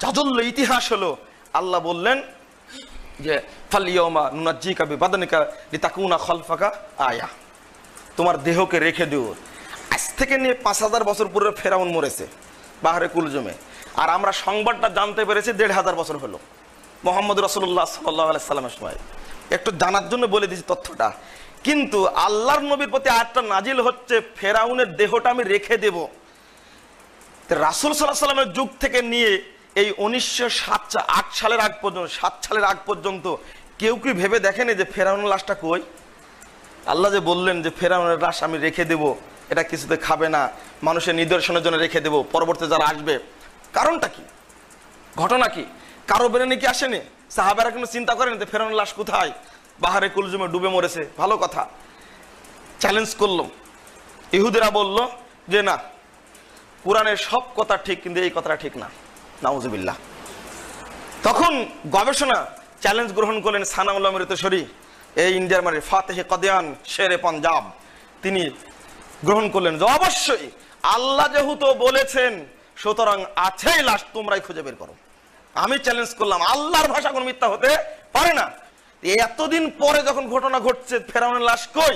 জাজল্য ইতিহাস হলো, আল্লাহ বললেন যে ফালিয়াউমা নুনাজ্জিকা বিবাদানিকা লিতাকুনা খালফাকা আয়া, তোমার দেহকে রেখে দিও। আজ থেকে নিয়ে 5000 বছর পূর্বে ফেরাউন মরেছে বাহরে কুলজমে, আর আমরা সংবাদটা জানতে পেরেছি 1500 বছর হলো মুহাম্মদ রাসূলুল্লাহ সাল্লাল্লাহু আলাইহি সাল্লামের সময়। একটু জানার জন্য বলে দিয়েছি তথ্যটা। কিন্তু আল্লাহর নবীর প্রতি আয়াতটা নাজিল হচ্ছে ফেরাউনের দেহটা আমি রেখে দেব। রাসূল সাল্লাল্লাহু আলাইহি সাল্লামের যুগ থেকে নিয়ে এই 1908 সালের আগ পর্যন্ত, 7 সালের আগ পর্যন্ত কেউ কি ভেবে দেখেনি যে ফেরাউনের লাশটা কই? আল্লাহ যে বললেন যে ফেরাউনের লাশ আমি রেখে দেব, এটা কিছুতে খাবে না, মানুষের নিদর্শনের জন্য রেখে দেব, পরবর্তী যারা আসবে। কারণটা কি, ঘটনা কি, কারো বেরেনে কি আসেনি? সাহাবারা কিন্তু চিন্তা করেন যে ফেরাউনের লাশ কোথায়? বাহারে কুলজুমে ডুবে মরেছে। ভালো কথা, চ্যালেঞ্জ করলাম। ইহুদিরা বলল যে না, কোরআনের সব কথা ঠিক, কিন্তু এই কথাটা ঠিক না, নাউজুবিল্লাহ। তখন গবেষণা চ্যালেঞ্জ গ্রহণ করলেন সানাউল অমৃতসরী, এই ইন্ডিয়ার মানে ফাতেহে কাদিয়ান, শেরে পাঞ্জাব। তিনি গ্রহণ করলেন যে অবশ্যই আল্লাহ যেহেতু বলেছেন, সুতরাং আছেই লাশ, তোমরাই খুঁজে বের করো। আমি চ্যালেঞ্জ করলাম, আল্লাহর ভাষা কোনো মিথ্যা হতে পারে না। এতদিন পরে যখন ঘটনা ঘটছে ফেরাউনের লাশ কই,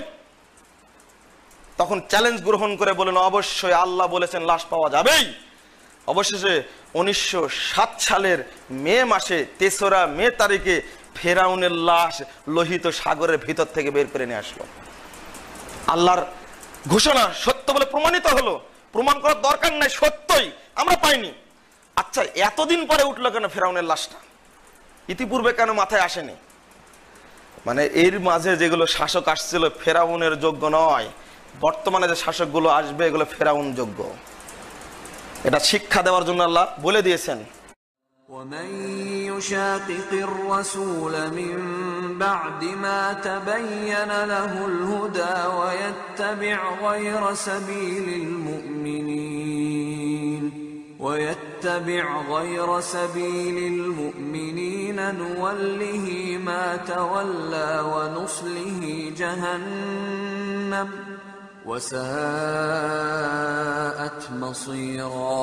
তখন চ্যালেঞ্জ গ্রহণ করে বলেন অবশ্যই আল্লাহ বলেছেন লাশ পাওয়া যাবেই। অবশেষে 1907 সালের মে মাসে 3রা মে তারিখে ফেরাউনের লাশ লোহিত সাগরের ভিতর থেকে বের করে নিয়ে আসলো। আল্লাহর ঘোষণা সত্য বলে প্রমাণিত হলো। প্রমাণ করার দরকার নাই, সত্যই আমরা পাইনি। আচ্ছা, এতদিন পরে উঠলো কেন ফেরাউনের লাশটা? ইতিপূর্বে কেন মাথায় আসেনি? মানে এর মাঝে যেগুলো শাসক আসছিল ফেরাউনের যোগ্য নয়, বর্তমানে যে শাসকগুলো আসবে এগুলো ফেরাউন যোগ্য। এটা শিক্ষা দেওয়ার জন্য আল্লাহ বলে দিয়েছেন। ومن يشاقق الرسول من بعد ما تبين له الهدى ويتبع غير سبيل المؤمنين نوله ما تولى ونصله جهنم وساءت مصيرا